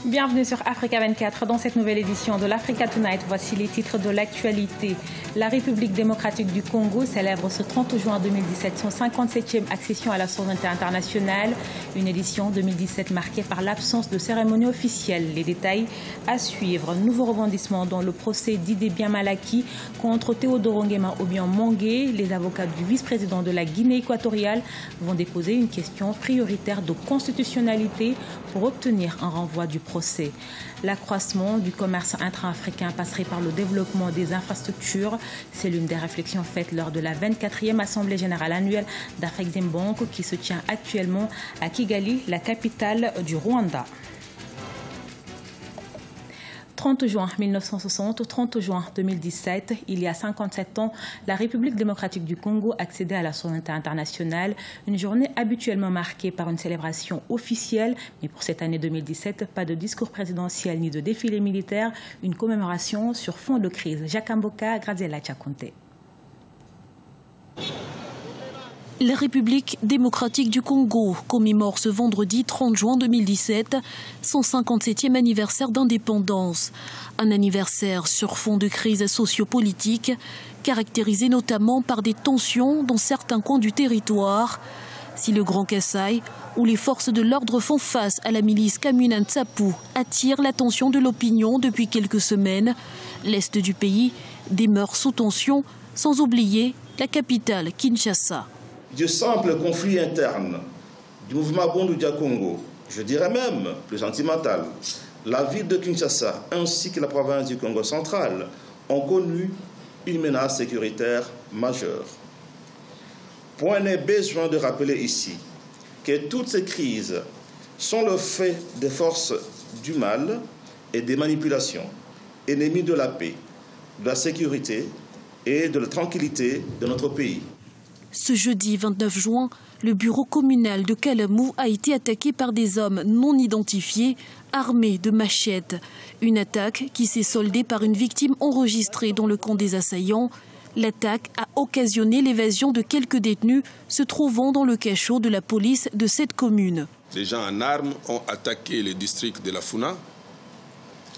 Bienvenue sur Africa 24. Dans cette nouvelle édition de l'Africa Tonight, voici les titres de l'actualité. La République démocratique du Congo célèbre ce 30 juin 2017 son 57e accession à la souveraineté internationale. Une édition 2017 marquée par l'absence de cérémonie officielle. Les détails à suivre. Nouveau rebondissement dans le procès d'Idé Bien Malaki contre Théodore Nguema Obiang Mangué. Les avocats du vice-président de la Guinée équatoriale vont déposer une question prioritaire de constitutionnalité pour obtenir un renvoi du procès. L'accroissement du commerce intra-africain passerait par le développement des infrastructures. C'est l'une des réflexions faites lors de la 24e Assemblée générale annuelle d'Afreximbank qui se tient actuellement à Kigali, la capitale du Rwanda. 30 juin 1960, 30 juin 2017, il y a 57 ans, la République démocratique du Congo accédait à la souveraineté internationale, une journée habituellement marquée par une célébration officielle, mais pour cette année 2017, pas de discours présidentiel ni de défilé militaire, une commémoration sur fond de crise. Jacques Mboka, Graziella Chakonte. La République démocratique du Congo commémore ce vendredi 30 juin 2017 son 57e anniversaire d'indépendance. Un anniversaire sur fond de crise sociopolitique, caractérisé notamment par des tensions dans certains coins du territoire. Si le Grand Kassai, où les forces de l'ordre font face à la milice Kamuna Nsapu, attire l'attention de l'opinion depuis quelques semaines, l'est du pays demeure sous tension, sans oublier la capitale Kinshasa. Du simple conflit interne du mouvement Bondou Dia Congo, je dirais même plus sentimental, la ville de Kinshasa ainsi que la province du Congo central ont connu une menace sécuritaire majeure. Point n'est besoin de rappeler ici que toutes ces crises sont le fait des forces du mal et des manipulations, ennemies de la paix, de la sécurité et de la tranquillité de notre pays. Ce jeudi 29 juin, le bureau communal de Kalamou a été attaqué par des hommes non identifiés, armés de machettes. Une attaque qui s'est soldée par une victime enregistrée dans le camp des assaillants. L'attaque a occasionné l'évasion de quelques détenus se trouvant dans le cachot de la police de cette commune. Des gens en armes ont attaqué le district de la Funa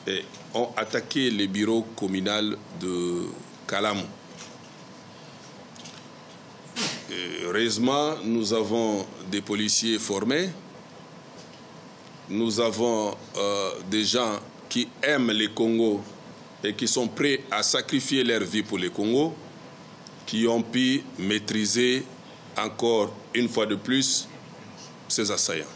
et ont attaqué le bureau communal de Kalamou. Heureusement, nous avons des policiers formés, nous avons des gens qui aiment le Congo et qui sont prêts à sacrifier leur vie pour le Congo, qui ont pu maîtriser encore une fois de plus ces assaillants.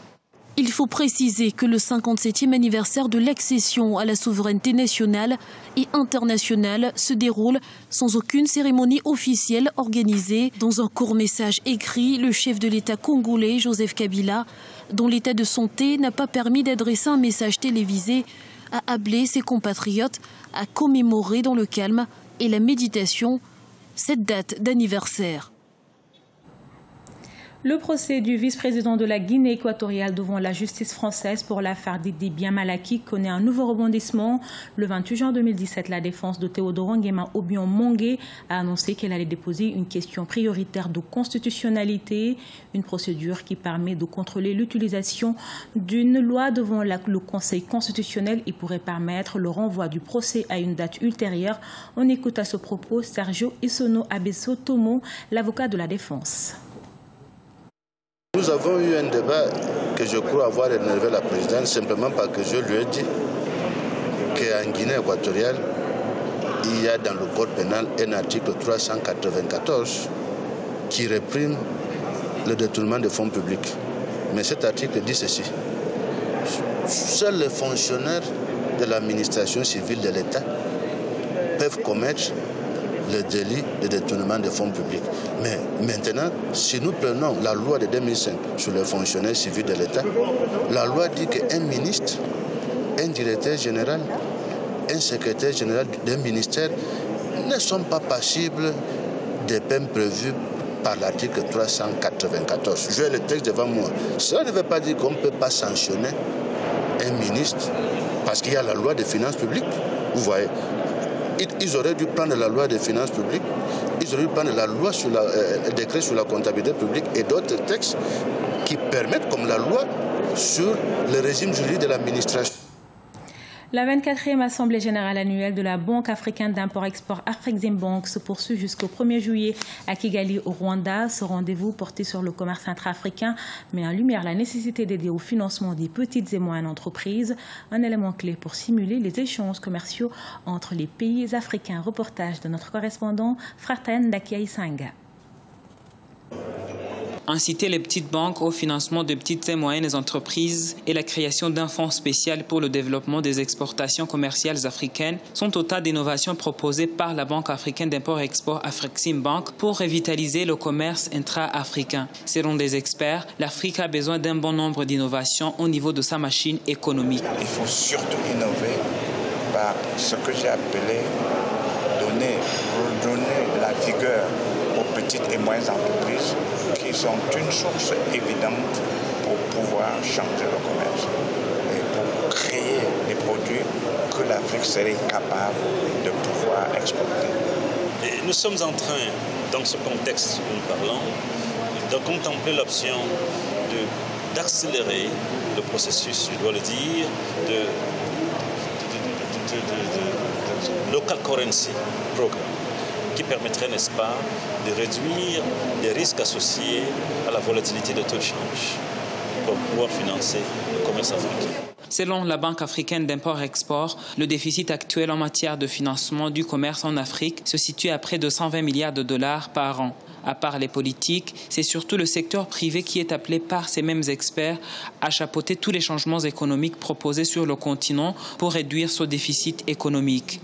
Il faut préciser que le 57e anniversaire de l'accession à la souveraineté nationale et internationale se déroule sans aucune cérémonie officielle organisée. Dans un court message écrit, le chef de l'État congolais, Joseph Kabila, dont l'état de santé n'a pas permis d'adresser un message télévisé, a appelé ses compatriotes à commémorer dans le calme et la méditation cette date d'anniversaire. Le procès du vice-président de la Guinée équatoriale devant la justice française pour l'affaire d'Idé Bien Malaki connaît un nouveau rebondissement. Le 28 juin 2017, la défense de Théodore Nguema Obiang Mangué a annoncé qu'elle allait déposer une question prioritaire de constitutionnalité, une procédure qui permet de contrôler l'utilisation d'une loi devant le Conseil constitutionnel et pourrait permettre le renvoi du procès à une date ultérieure. On écoute à ce propos Sergio Isono Abesso Tomo, l'avocat de la défense. Nous avons eu un débat que je crois avoir énervé la présidente simplement parce que je lui ai dit qu'en Guinée équatoriale, il y a dans le code pénal un article 394 qui réprime le détournement de fonds publics. Mais cet article dit ceci. Seuls les fonctionnaires de l'administration civile de l'État peuvent commettre le délit de détournement de fonds publics. Mais maintenant, si nous prenons la loi de 2005 sur les fonctionnaires civils de l'État, la loi dit qu'un ministre, un directeur général, un secrétaire général d'un ministère ne sont pas passibles des peines prévues par l'article 394. J'ai le texte devant moi. Cela ne veut pas dire qu'on ne peut pas sanctionner un ministre parce qu'il y a la loi des finances publiques. Vous voyez. Ils auraient dû prendre la loi des finances publiques, ils auraient dû prendre la loi sur le décret sur la comptabilité publique et d'autres textes qui permettent, comme la loi sur le régime juridique de l'administration. La 24e Assemblée générale annuelle de la Banque africaine d'import-export Afreximbank se poursuit jusqu'au 1er juillet à Kigali, au Rwanda. Ce rendez-vous porté sur le commerce intra-africain met en lumière la nécessité d'aider au financement des petites et moyennes entreprises, un élément clé pour stimuler les échanges commerciaux entre les pays africains. Reportage de notre correspondant Fraten Dakiaïsanga. Inciter les petites banques au financement de petites et moyennes entreprises et la création d'un fonds spécial pour le développement des exportations commerciales africaines sont autant d'innovations proposées par la Banque africaine d'import-export Afreximbank pour revitaliser le commerce intra-africain. Selon des experts, l'Afrique a besoin d'un bon nombre d'innovations au niveau de sa machine économique. Il faut surtout innover par ce que j'ai appelé redonner la vigueur aux petites et moyennes entreprises qui sont une source évidente pour pouvoir changer le commerce et pour créer des produits que l'Afrique serait capable de pouvoir exporter. Et nous sommes en train, dans ce contexte où nous parlons, de contempler l'option d'accélérer le processus, je dois le dire, de local currency program, qui permettrait, n'est-ce pas, de réduire les risques associés à la volatilité de taux de change pour pouvoir financer le commerce africain. Selon la Banque africaine d'import-export, le déficit actuel en matière de financement du commerce en Afrique se situe à près de 120 milliards de dollars par an. À part les politiques, c'est surtout le secteur privé qui est appelé par ces mêmes experts à chapeauter tous les changements économiques proposés sur le continent pour réduire ce déficit économique.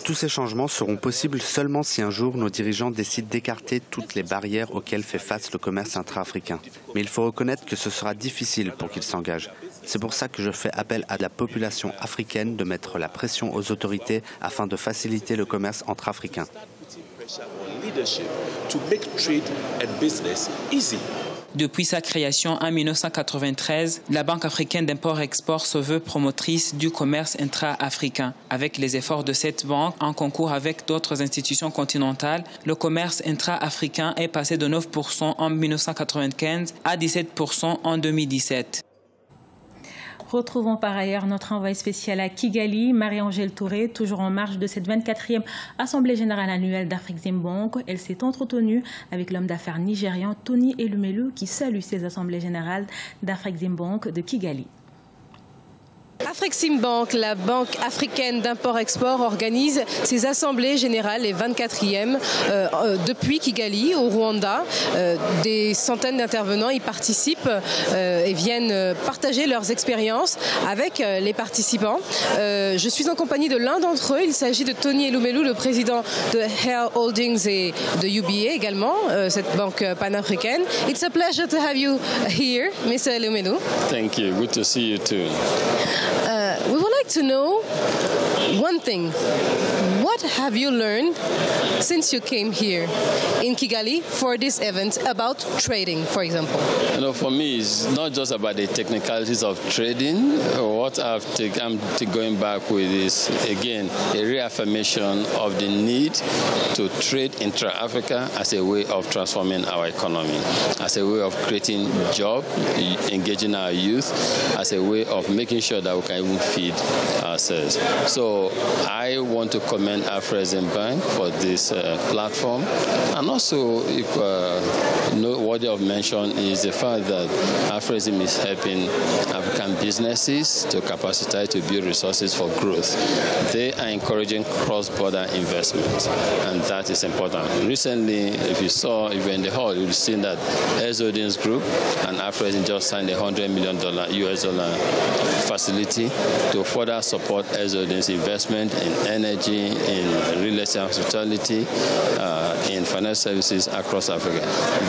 Tous ces changements seront possibles seulement si un jour nos dirigeants décident d'écarter toutes les barrières auxquelles fait face le commerce intra-africain. Mais il faut reconnaître que ce sera difficile pour qu'ils s'engagent. C'est pour ça que je fais appel à la population africaine de mettre la pression aux autorités afin de faciliter le commerce entre Africains. Depuis sa création en 1993, la Banque africaine d'import-export se veut promotrice du commerce intra-africain. Avec les efforts de cette banque, en concours avec d'autres institutions continentales, le commerce intra-africain est passé de 9% en 1995 à 17% en 2017. Retrouvons par ailleurs notre envoyé spécial à Kigali, Marie-Angèle Touré, toujours en marge de cette 24e Assemblée générale annuelle d'Afreximbank. Elle s'est entretenue avec l'homme d'affaires nigérian Tony Elumelu qui salue ces assemblées générales d'Afreximbank de Kigali. Afreximbank, la banque africaine d'import-export, organise ses assemblées générales, les 24e, depuis Kigali, au Rwanda. Des centaines d'intervenants y participent et viennent partager leurs expériences avec les participants. Je suis en compagnie de l'un d'entre eux. Il s'agit de Tony Elumelu, le président de Hair Holdings et de UBA également, cette banque panafricaine. It's a pleasure to have you here, Mr. Elumelu. Thank you. Good to see you too. We would like to know one thing. What have you learned since you came here in Kigali for this event about trading, for example? You know, for me, it's not just about the technicalities of trading. What I'm going back with is, again, a reaffirmation of the need to trade intra-Africa as a way of transforming our economy, as a way of creating jobs, engaging our youth, as a way of making sure that we can even feed ourselves. So I want to commend Afreximbank for this platform. And also, worthy of mention is the fact that Afrexim is helping African businesses to capacitate to build resources for growth. They are encouraging cross-border investment, and that is important. Recently, if you were in the hall, you've seen that Hair Holdings Group and Afrexim just signed a $100 million US dollar facility to further support Hair Holdings investment in energy, in real estate hospitality, in financial services across Africa.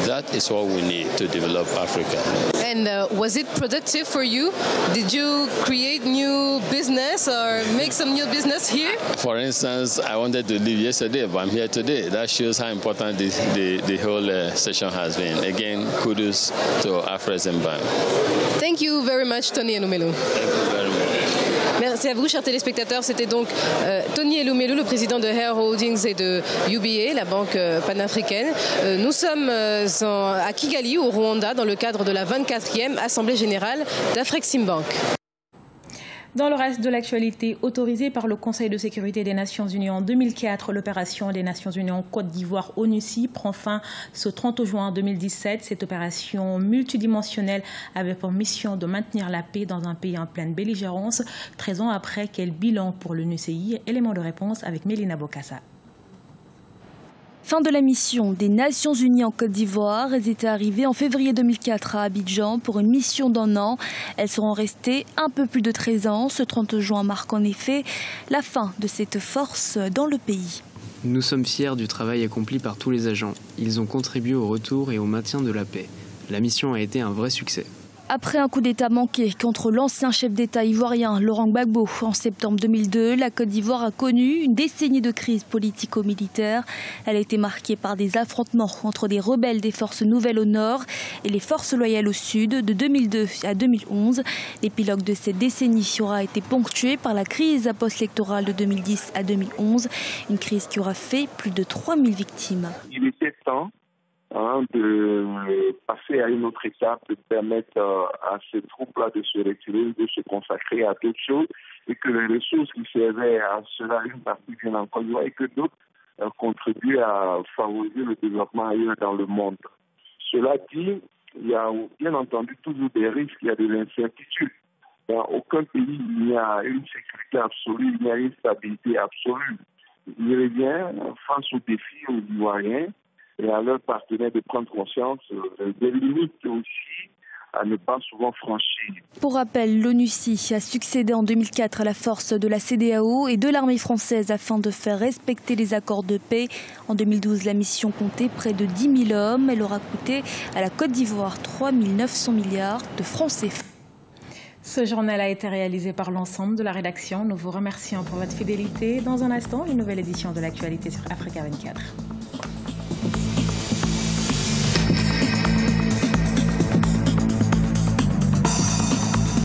That is what we need to develop Africa. And was it productive for you? Did you create new business or make some new business here? For instance, I wanted to leave yesterday, but I'm here today. That shows how important the whole session has been. Again, kudos to Afreximbank. Thank you very much, Tony Elumelu. Thank you very much. Merci à vous, chers téléspectateurs. C'était donc Tony Elumelu, le président de Hair Holdings et de UBA, la banque panafricaine. Nous sommes à Kigali, au Rwanda, dans le cadre de la 24e Assemblée générale d'Afreximbank. Dans le reste de l'actualité, autorisée par le Conseil de sécurité des Nations Unies en 2004, l'opération des Nations Unies en Côte d'Ivoire ONUCI prend fin ce 30 juin 2017. Cette opération multidimensionnelle avait pour mission de maintenir la paix dans un pays en pleine belligérance. 13 ans après, quel bilan pour l'ONUCI? Élément de réponse avec Mélina Bokassa. Fin de la mission des Nations Unies en Côte d'Ivoire. Elles étaient arrivées en février 2004 à Abidjan pour une mission d'1 an. Elles seront restées un peu plus de 13 ans. Ce 30 juin marque en effet la fin de cette force dans le pays. Nous sommes fiers du travail accompli par tous les agents. Ils ont contribué au retour et au maintien de la paix. La mission a été un vrai succès. Après un coup d'État manqué contre l'ancien chef d'État ivoirien Laurent Gbagbo en septembre 2002, la Côte d'Ivoire a connu une décennie de crise politico-militaire. Elle a été marquée par des affrontements entre des rebelles des forces nouvelles au nord et les forces loyales au sud de 2002 à 2011. L'épilogue de cette décennie aura été ponctué par la crise post-électorale de 2010 à 2011, une crise qui aura fait plus de 3000 victimes. Il était temps de passer à une autre étape, de permettre à ces troupes-là de se retirer, de se consacrer à d'autres choses, et que les ressources qui servaient à cela, une partie viennent en Côte d'Ivoire, et que d'autres contribuent à favoriser le développement ailleurs dans le monde. Cela dit, il y a bien entendu toujours des risques, il y a de l'incertitude. Dans aucun pays, il y a une sécurité absolue, il y a une stabilité absolue. Il revient face aux défis aux Ivoiriens et à leurs partenaires de prendre conscience des limites aussi à ne pas souvent franchir. Pour rappel, l'ONUCI a succédé en 2004 à la force de la CEDEAO et de l'armée française afin de faire respecter les accords de paix. En 2012, la mission comptait près de 10 000 hommes. Elle aura coûté à la Côte d'Ivoire 3 900 milliards de francs CFA. Ce journal a été réalisé par l'ensemble de la rédaction. Nous vous remercions pour votre fidélité. Dans un instant, une nouvelle édition de l'actualité sur Africa 24.